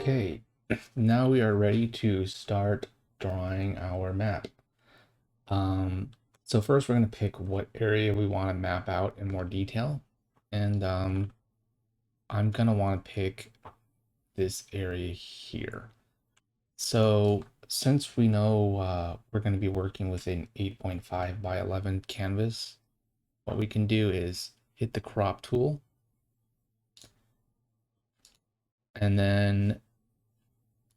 Okay, now we are ready to start drawing our map. So first we're going to pick what area we want to map out in more detail. And I'm going to want to pick this area here. So since we know we're going to be working with an 8.5 by 11 canvas, what we can do is hit the crop tool. And then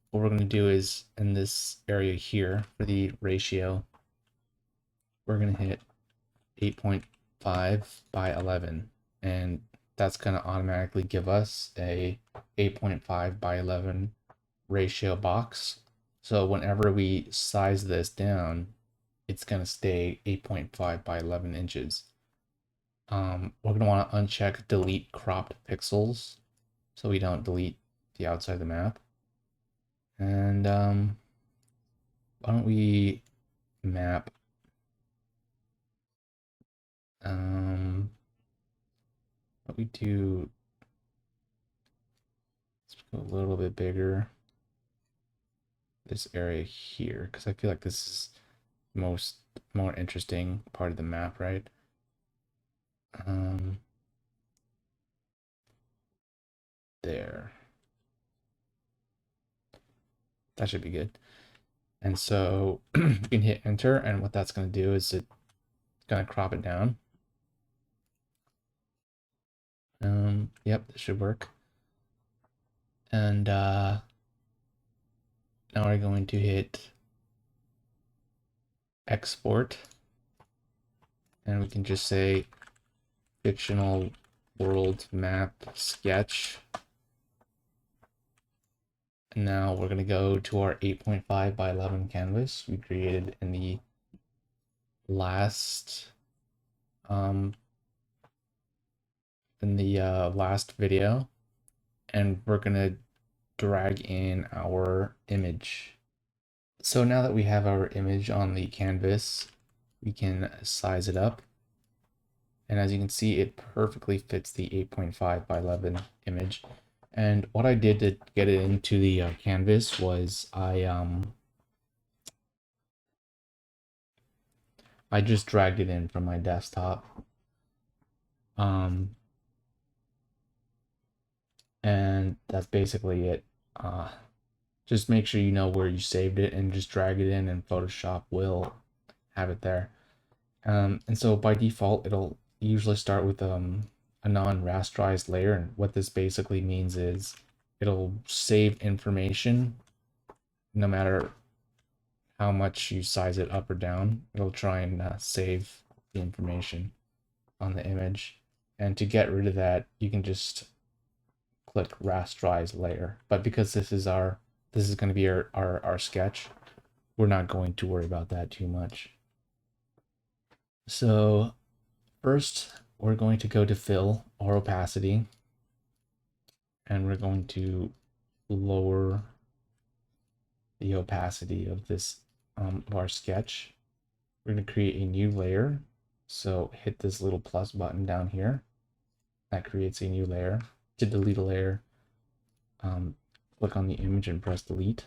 what we're going to do is in this area here for the ratio, we're going to hit 8.5 by 11, and that's going to automatically give us a 8.5 by 11 ratio box. So whenever we size this down, it's going to stay 8.5 by 11 inches. We're going to want to uncheck delete cropped pixels so we don't delete the outside of the map. And why don't we map what we do, let's go a little bit bigger, this area here, because I feel like this is more interesting part of the map, right? There. That should be good. And so you can hit enter, and what that's going to do is it's going to crop it down. Yep, this should work. And now we're going to hit export, and we can just say fictional world map sketch. And now we're going to go to our 8.5 by 11 canvas we created in the last video, and we're going to drag in our image. So now that we have our image on the canvas, we can size it up. And as you can see, it perfectly fits the 8.5 by 11 image. And what I did to get it into the canvas was I just dragged it in from my desktop. And that's basically it. Just make sure you know where you saved it and just drag it in, and Photoshop will have it there. And so by default, it'll usually start with a non-rasterized layer. And what this basically means is it'll save information no matter how much you size it up or down. It'll try and save the information on the image. And to get rid of that, you can just click rasterize layer. But because this is going to be our sketch, we're not going to worry about that too much. So first, we're going to go to fill or opacity, and we're going to lower the opacity of this of our sketch. We're going to create a new layer. So hit this little plus button down here. That creates a new layer. To delete a layer, click on the image and press delete.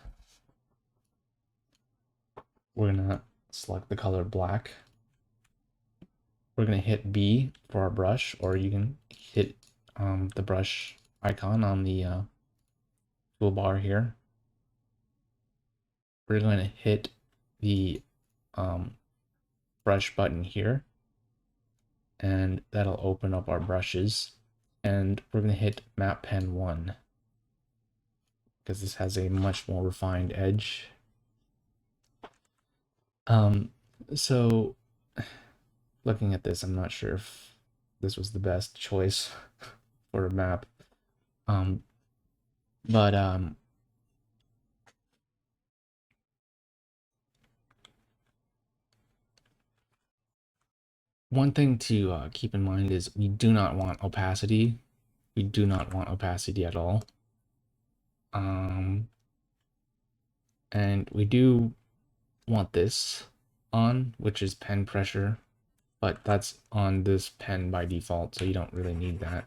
We're going to select the color black. We're going to hit B for our brush, or you can hit the brush icon on the toolbar here. We're going to hit the brush button here, and that'll open up our brushes. And we're going to hit map pen 1 because this has a much more refined edge. So looking at this, I'm not sure if this was the best choice for a map. One thing to keep in mind is we do not want opacity. We do not want opacity at all. And we do want this on, which is pen pressure, but that's on this pen by default, so you don't really need that.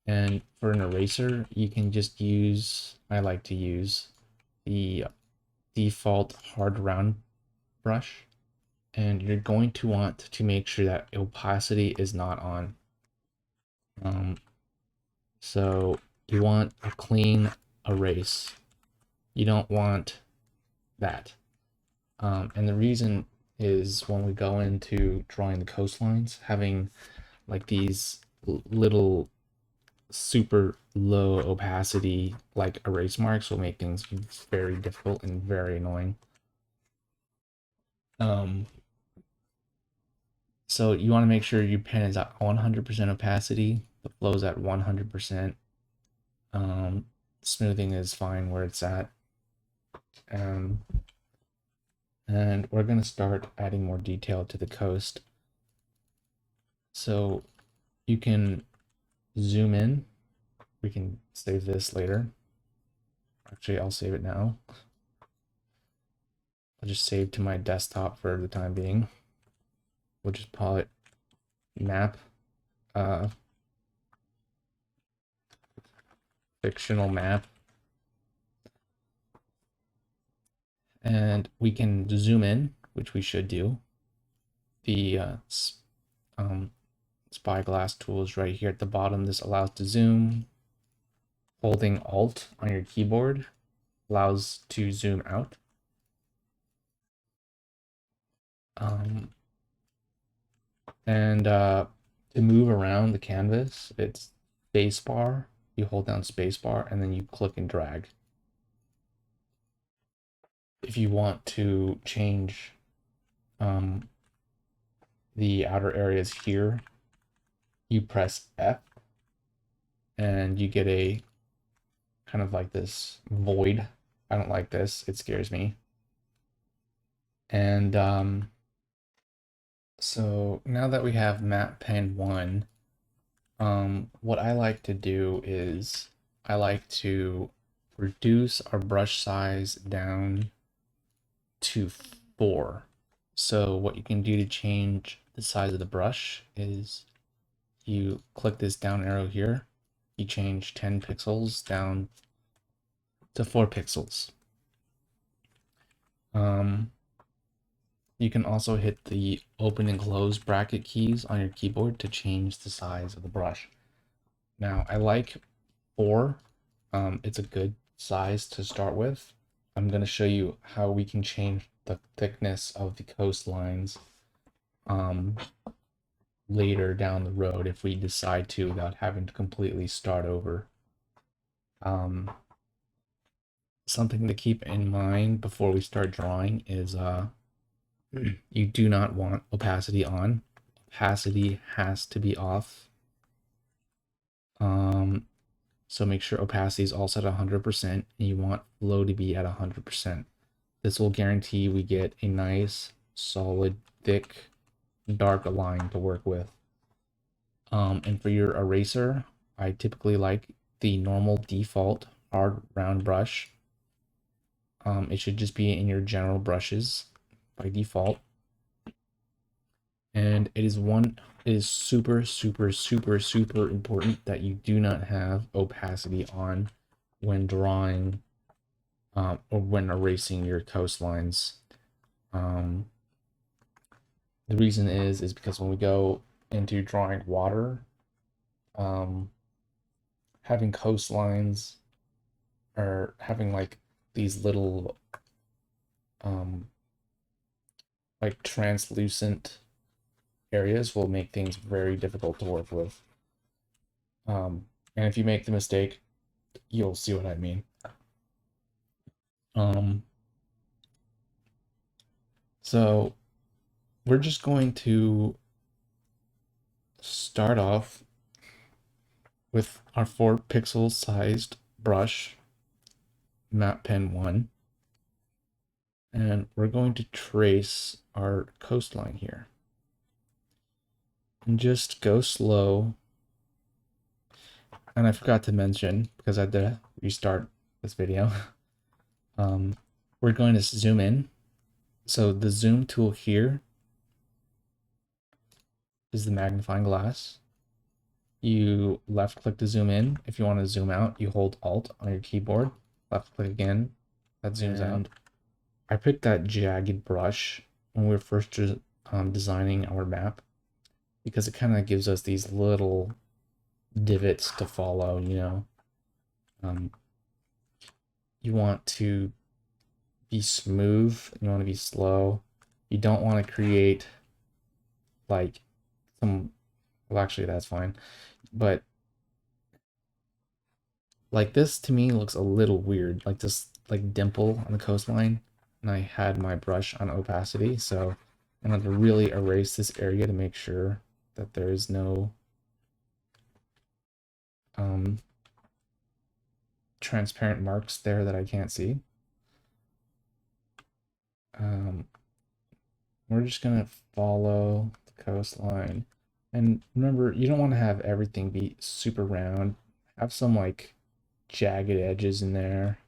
And for an eraser, you can just use, I like to use the default hard round brush. And you're going to want to make sure that opacity is not on. So you want a clean erase. You don't want that. And the reason is when we go into drawing the coastlines, having like these little super low opacity like erase marks will make things very difficult and very annoying. So you want to make sure your pen is at 100% opacity, the flow's at 100%. Smoothing is fine where it's at. And we're going to start adding more detail to the coast. So you can zoom in. We can save this later. Actually, I'll save it now. I'll just save to my desktop for the time being. We'll just call it map, fictional map. And we can zoom in, which we should do. The spyglass tool is right here at the bottom. This allows to zoom. Holding Alt on your keyboard allows to zoom out. To move around the canvas, it's spacebar. You hold down spacebar and then you click and drag. If you want to change the outer areas here, you press F and you get a kind of like this void. I don't like this, it scares me. And so now that we have map pen 1, what I like to do is I like to reduce our brush size down to 4. So what you can do to change the size of the brush is you click this down arrow here, you change 10 pixels down to 4 pixels. You can also hit the open and close bracket keys on your keyboard to change the size of the brush. Now, I like 4. It's a good size to start with. I'm going to show you how we can change the thickness of the coastlines later down the road if we decide to, without having to completely start over. Something to keep in mind before we start drawing is you do not want opacity on. Opacity has to be off. So make sure opacity is also at 100%, and you want flow to be at 100%. This will guarantee we get a nice, solid, thick, dark line to work with. And for your eraser, I typically like the normal default hard round brush. It should just be in your general brushes by default. And it is super, super, super, super important that you do not have opacity on when drawing or when erasing your coastlines. The reason is because when we go into drawing water, having coastlines or having like these little like translucent areas will make things very difficult to work with. And if you make the mistake, you'll see what I mean. So we're just going to start off with our 4 pixel sized brush, map pen 1, and we're going to trace our coastline here. And just go slow. And I forgot to mention, because I had to restart this video, we're going to zoom in. So the zoom tool here is the magnifying glass. You left click to zoom in. If you want to zoom out, you hold Alt on your keyboard, left click again, that zooms out. I picked that jagged brush when we were first designing our map because it kind of gives us these little divots to follow, you know. You want to be smooth, you want to be slow. You don't want to create like some, well, actually that's fine, but like this to me looks a little weird, like this like dimple on the coastline, and I had my brush on opacity, so I'm going to really erase this area to make sure that there is no transparent marks there that I can't see. We're just going to follow the coastline. And remember, you don't want to have everything be super round. Have some like jagged edges in there.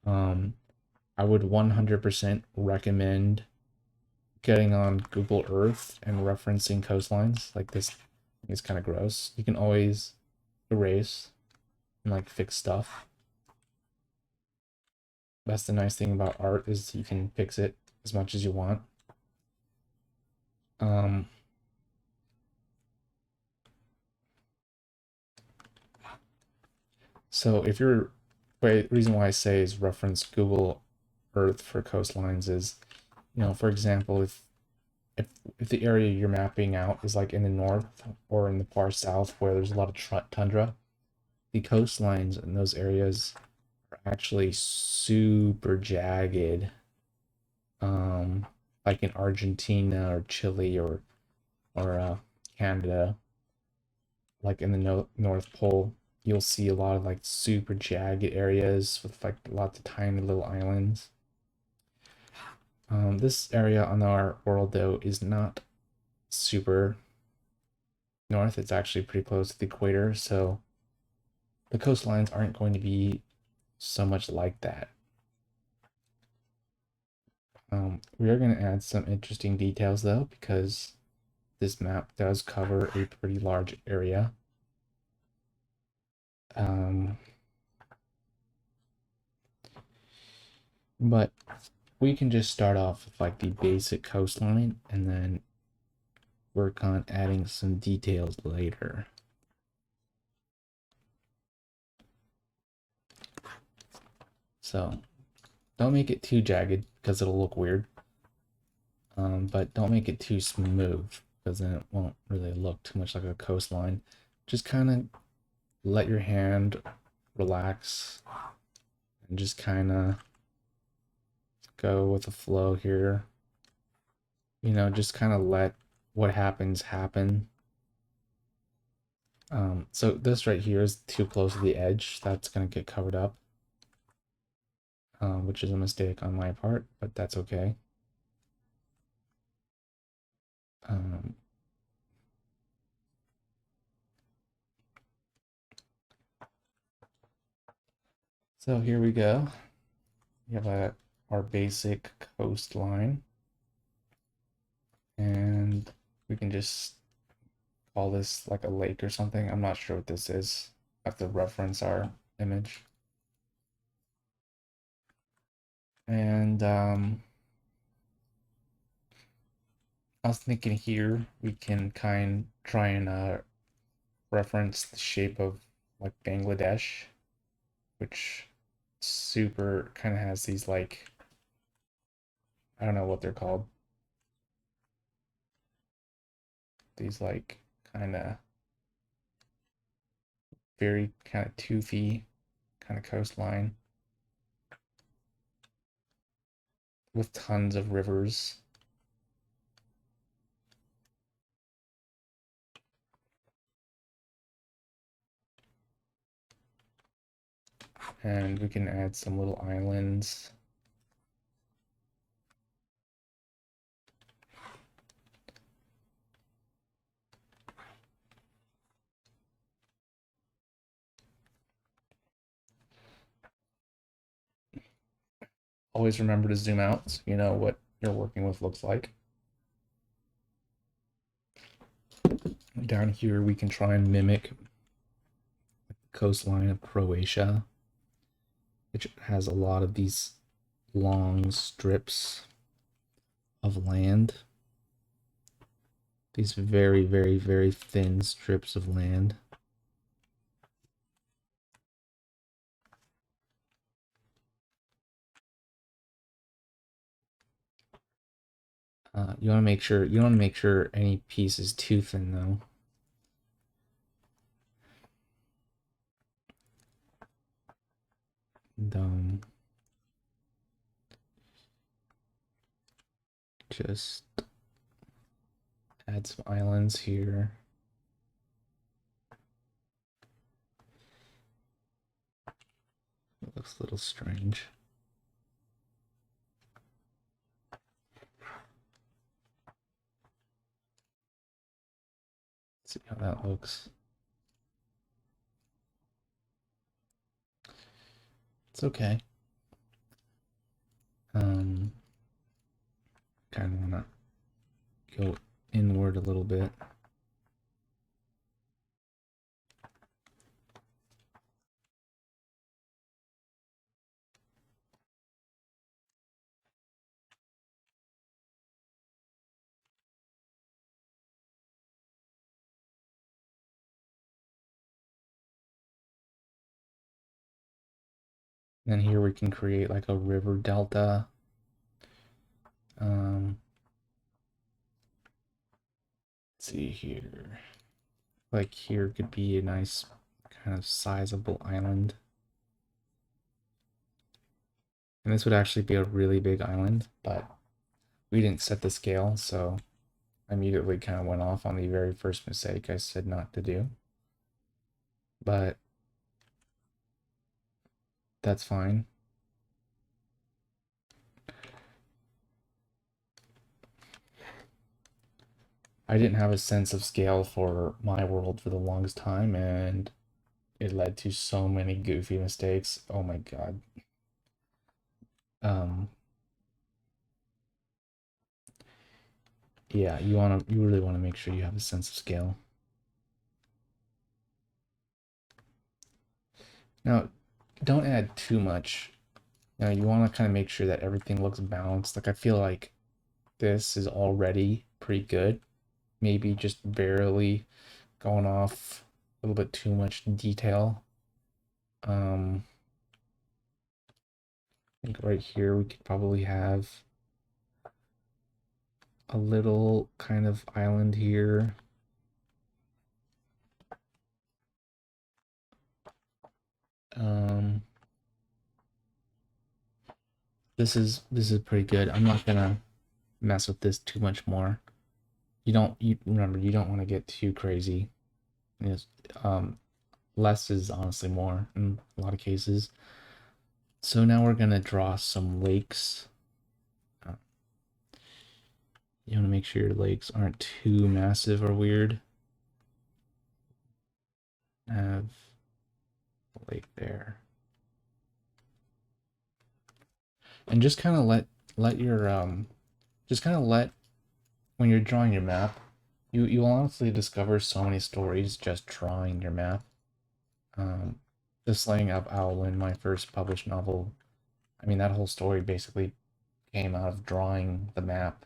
I would 100% recommend getting on Google Earth and referencing coastlines. Like this is kind of gross. You can always erase and like fix stuff. That's the nice thing about art, is you can fix it as much as you want. So if you're, the reason why I say is reference Google Earth for coastlines is, you know, for example, if the area you're mapping out is like in the north or in the far south where there's a lot of tundra, the coastlines in those areas are actually super jagged. Like in Argentina or Chile or Canada, like in the North Pole, you'll see a lot of like super jagged areas with like lots of tiny little islands. This area on our world though is not super north. It's actually pretty close to the equator, so the coastlines aren't going to be so much like that. We are going to add some interesting details though, because this map does cover a pretty large area. But we can just start off with like the basic coastline and then work on adding some details later. So don't make it too jagged because it'll look weird. But don't make it too smooth because then it won't really look too much like a coastline. Just kind of let your hand relax and just kind of go with the flow here. You know, just kind of let what happens happen. So this right here is too close to the edge. That's going to get covered up, which is a mistake on my part, but that's okay. So here we go. We have our basic coastline, and we can just call this like a lake or something. I'm not sure what this is. I have to reference our image. And I was thinking here we can try and reference the shape of like Bangladesh, which super kind of has these like, I don't know what they're called. These like kind of very kind of toothy kind of coastline with tons of rivers. And we can add some little islands. Always remember to zoom out so you know what you're working with looks like. Down here, we can try and mimic the coastline of Croatia, which has a lot of these long strips of land. These very, very, very thin strips of land. You want to make sure any piece is too thin though. And, just add some islands here. It looks a little strange. Let's see how that looks. It's okay. Kind of wanna go inward a little bit. And here we can create like a river delta. Let's see here. Like here could be a nice kind of sizable island. And this would actually be a really big island, but we didn't set the scale, so I immediately kind of went off on the very first mistake I said not to do. But that's fine. I didn't have a sense of scale for my world for the longest time, and it led to so many goofy mistakes. Oh my god. Yeah, you really want to make sure you have a sense of scale. Now, don't add too much. Now, you want to kind of make sure that everything looks balanced. Like, I feel like this is already pretty good. Maybe just barely going off a little bit too much detail. I think right here we could probably have a little kind of island here. This is pretty good. I'm not gonna mess with this too much more. Remember, you don't want to get too crazy. Yes, less is honestly more in a lot of cases. So now we're gonna draw some lakes. You want to make sure your lakes aren't too massive or weird. Have a lake there. And just kind of let your just kind of let when you're drawing your map, you'll honestly discover so many stories just drawing your map. The Slaying of Owlin, my first published novel, I mean that whole story basically came out of drawing the map.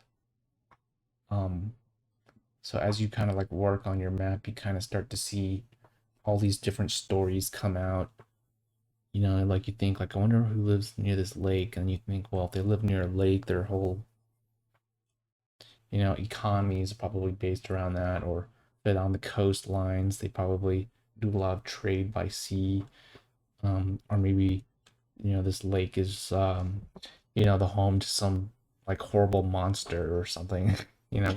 So as you kind of like work on your map, you kind of start to see all these different stories come out. You know, like you think like, I wonder who lives near this lake, and you think, well, if they live near a lake, their whole, you know, economy is probably based around that, or they're on the coastlines, they probably do a lot of trade by sea, or maybe, you know, this lake is, you know, the home to some like horrible monster or something, you know.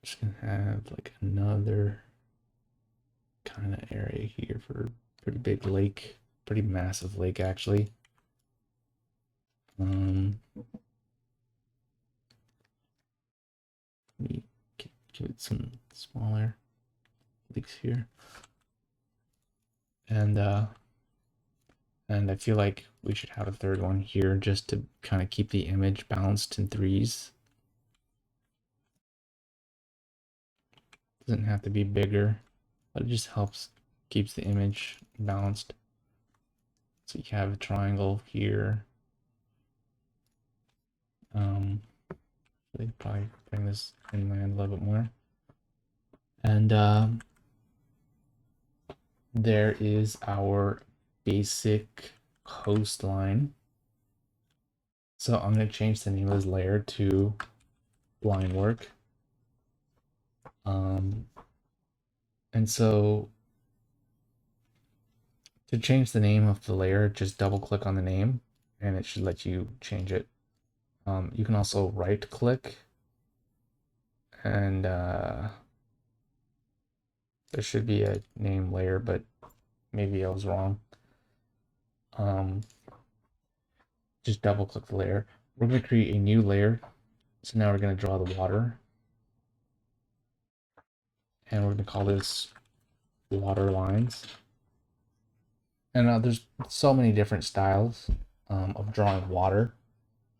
Just gonna have like another kind of area here for a pretty big lake, pretty massive lake actually. Let me give it some smaller lakes here. And And I feel like we should have a third one here just to kind of keep the image balanced in threes. Doesn't have to be bigger, but it just helps, keeps the image balanced. So you have a triangle here. They probably bring this inland a little bit more. And there is our basic coastline. So I'm going to change the name of this layer to line work. And so to change the name of the layer, just double click on the name and it should let you change it. You can also right click and there should be a name layer, but maybe I was wrong. Just double click the layer. We're going to create a new layer. So now we're going to draw the water. And we're going to call this water lines. And there's so many different styles of drawing water.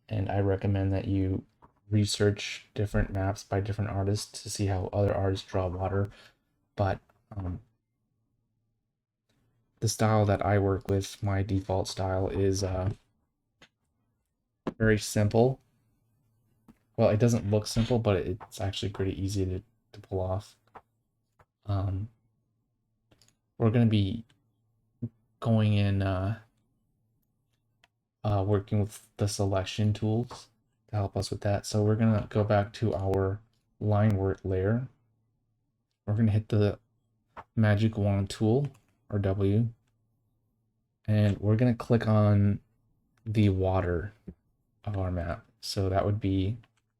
And I recommend that you research different maps by different artists to see how other artists draw water. But the style that I work with, my default style, is very simple. Well, it doesn't look simple, but it's actually pretty easy to pull off. We're going to be going in working with the selection tools to help us with that. So we're going to go back to our line work layer. We're going to hit the magic wand tool, or W, and we're going to click on the water of our map. So that would be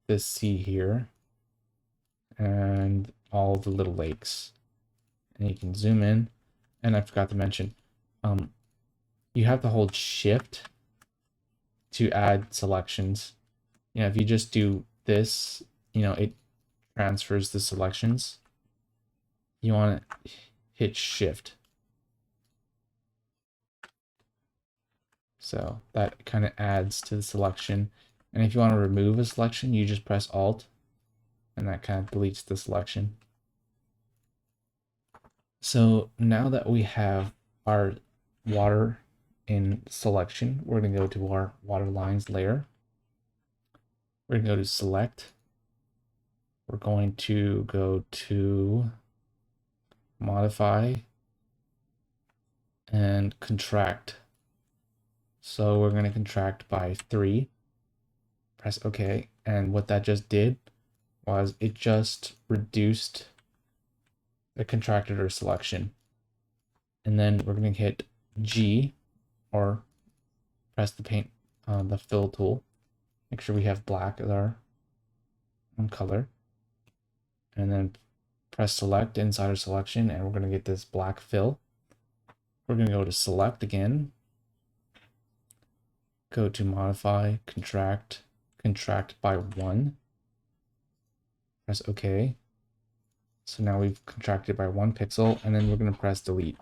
this sea here and all the little lakes. And you can zoom in, and I forgot to mention, you have to hold shift to add selections. You know, if you just do this, you know, it transfers the selections. You want to hit shift. So that kind of adds to the selection. And if you want to remove a selection, you just press Alt, and that kind of deletes the selection. So now that we have our water in selection, we're going to go to our water lines layer. We're going to go to select. We're going to go to modify and contract. So we're going to contract by 3. Press OK. And what that just did was it just reduced the contracted or selection. And then we're going to hit G, or press the paint, the fill tool. Make sure we have black as our color. And then press select inside our selection, and we're going to get this black fill. We're going to go to select again. Go to modify, contract by 1. Press OK. So now we've contracted by 1 pixel, and then we're going to press delete.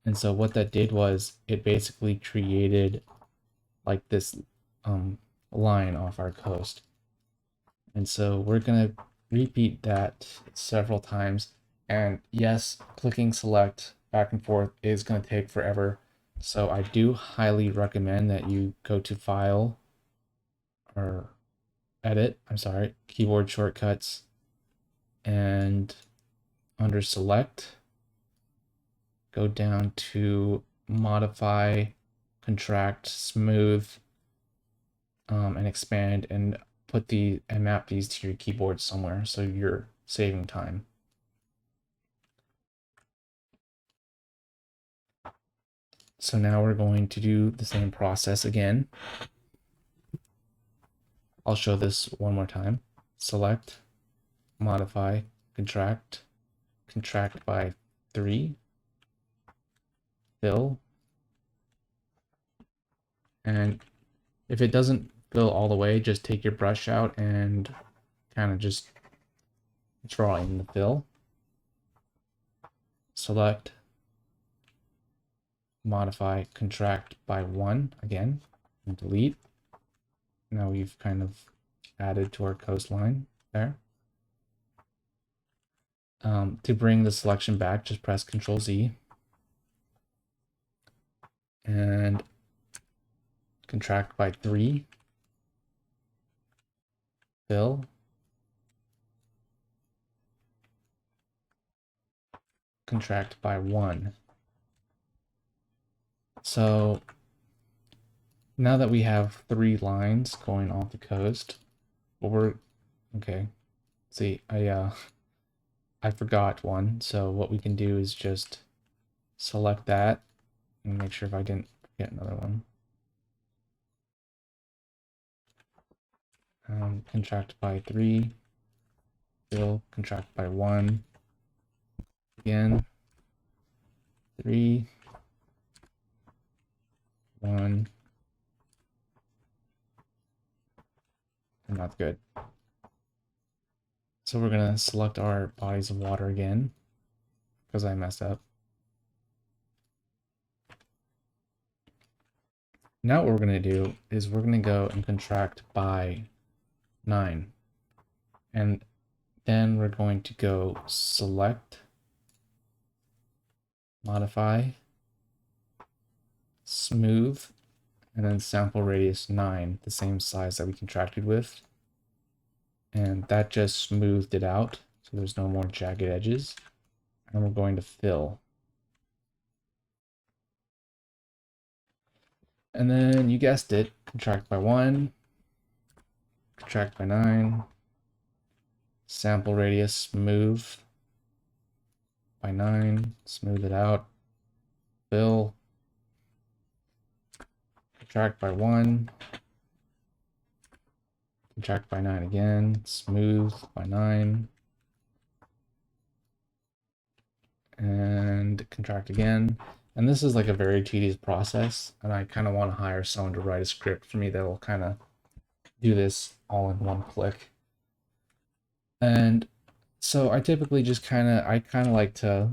And so what that did was it basically created like this line off our coast. And so we're going to repeat that several times. And yes, clicking select back and forth is going to take forever. So I do highly recommend that you go to File, or Edit, keyboard shortcuts, and under Select, go down to Modify, Contract, Smooth, and Expand, and map these to your keyboard somewhere so you're saving time. So now we're going to do the same process again. I'll show this one more time. Select, modify, contract by 3, fill, and if it doesn't fill all the way, just take your brush out and kind of just draw in the fill. Select, modify contract by 1 again, and delete. Now we've kind of added to our coastline there. To bring the selection back, just press Control Z and contract by 3, fill, contract by 1. So now that we have 3 lines going off the coast, okay. See, I forgot one. So what we can do is just select that and make sure if I didn't get another one. Contract by 3, fill, contract by 1, again, 3, 1, and that's good. So we're gonna select our bodies of water again, because I messed up. Now what we're gonna do is we're gonna go and contract by 9. And then we're going to go select, modify, smooth, and then sample radius 9, the same size that we contracted with. And that just smoothed it out, so there's no more jagged edges. And we're going to fill. And then you guessed it, contract by 1, contract by 9, sample radius smooth by 9, smooth it out, fill, contract by 1, contract by 9 again, smooth by 9, and contract again. And this is like a very tedious process, and I kind of want to hire someone to write a script for me that will kind of do this all in one click. And so I typically just kind of like to,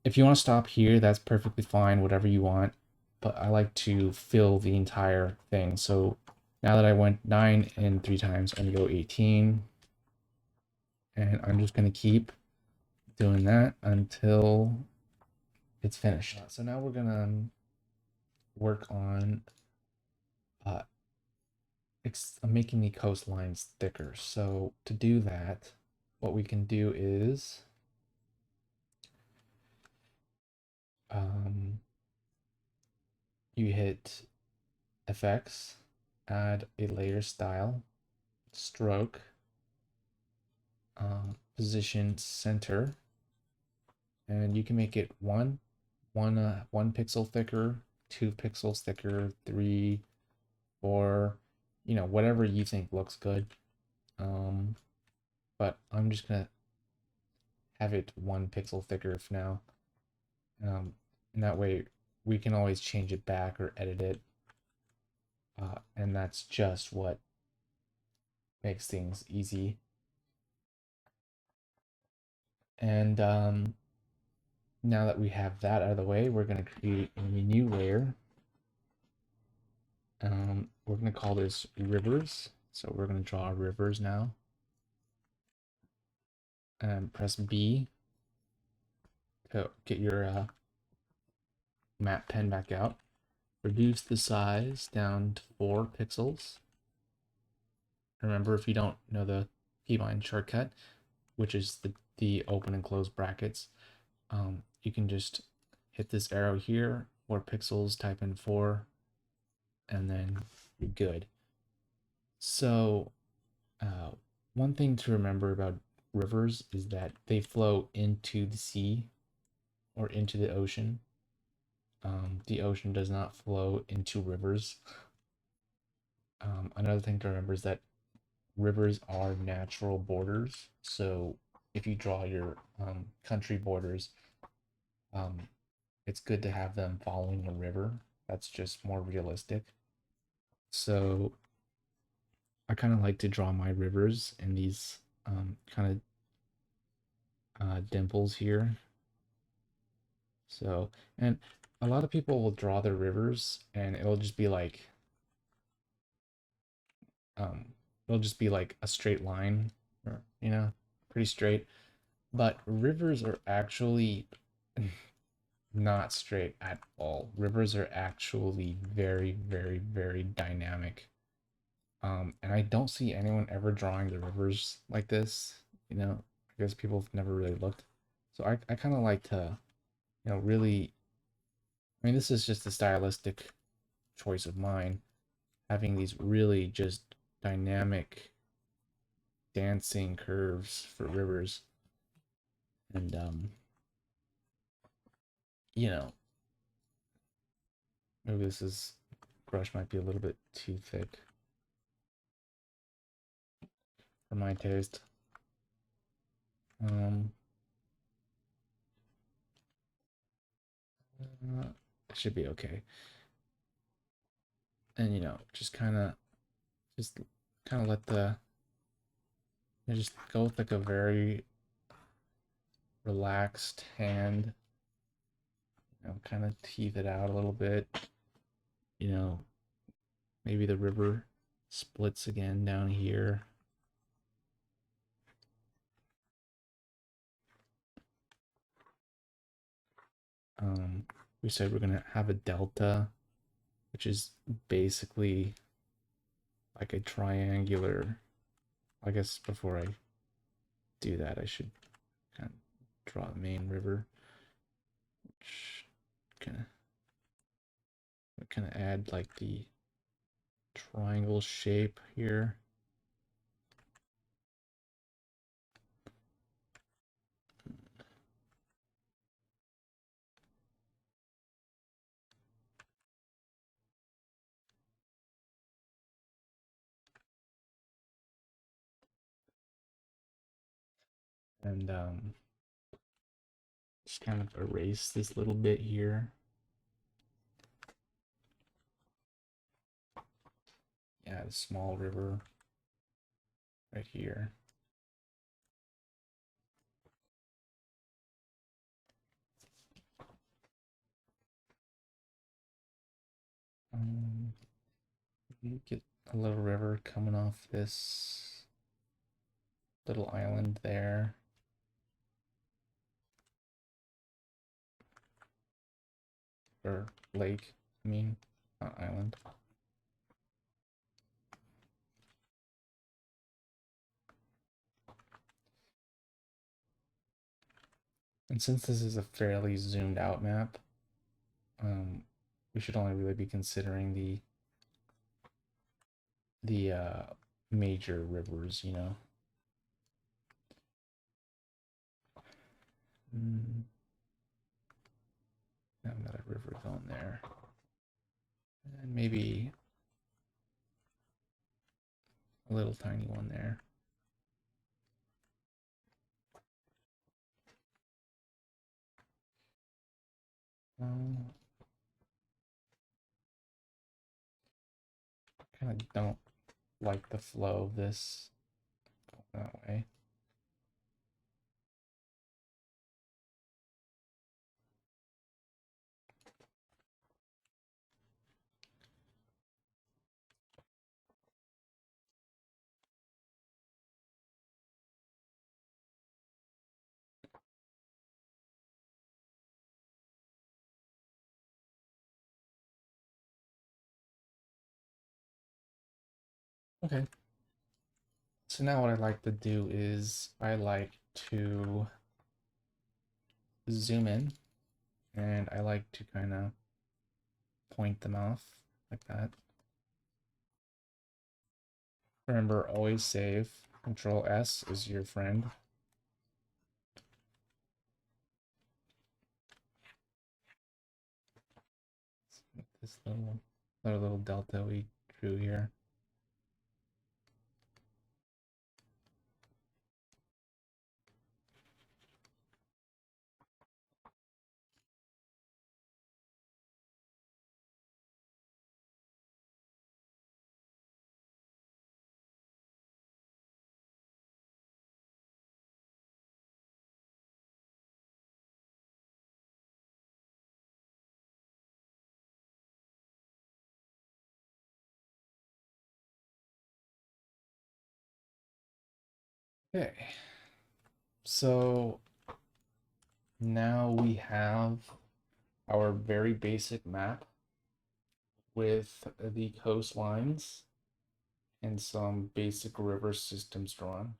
if you want to stop here, that's perfectly fine, whatever you want, but I like to fill the entire thing. So now that I went 9 in 3 times, I'm gonna go 18, and I'm just gonna keep doing that until it's finished. So now we're gonna work on making the coastlines thicker. So to do that, what we can do is you hit FX, add a layer style, stroke, position center, and you can make it one pixel thicker, 2 pixels thicker, 3, 4, you know, whatever you think looks good. But I'm just gonna have it 1 pixel thicker for now. And that way we can always change it back or edit it. And that's just what makes things easy. And now that we have that out of the way, we're going to create a new layer. We're going to call this rivers. So we're going to draw rivers now. And press B to get your map pen back out. Reduce the size down to 4 pixels. Remember, if you don't know the keybind shortcut, which is the open and close brackets, you can just hit this arrow here, 4 pixels, type in 4, and then you're good. So one thing to remember about rivers is that they flow into the sea or into the ocean. The ocean does not flow into rivers. Another thing to remember is that rivers are natural borders. So if you draw your country borders, it's good to have them following a river. That's just more realistic. So I kind of like to draw my rivers in these kind of dimples here. So, and a lot of people will draw their rivers and um it'll just be like a straight line, or pretty straight. But rivers are actually not straight at all. Rivers are actually very, very, very dynamic. And I don't see anyone ever drawing the rivers like this. I guess people have never really looked. So I kind of like to, really, I mean, this is just a stylistic choice of mine, having these really just dynamic dancing curves for rivers. And, you know, maybe brush might be a little bit too thick for my taste. It should be okay. And just kind of let just go with like a very relaxed hand. Kind of teeth it out a little bit. Maybe the river splits again down here. We said we're gonna have a delta, which is basically like a triangular. I guess before I do that, I should kind of draw the main river, which kind of add like the triangle shape here. And just kind of erase this little bit here. Yeah, the small river right here. You get a little river coming off this little island there. Or lake, I mean, not island. And since this is a fairly zoomed out map, we should only really be considering the major rivers, Another river going there. And maybe a little tiny one there. Kind of don't like the flow of this going that way. Okay. So now what I like to do is I like to zoom in, and I like to kind of point them off like that. Remember, always save. Control S is your friend. This little delta we drew here. Okay, so now we have our very basic map with the coastlines and some basic river systems drawn.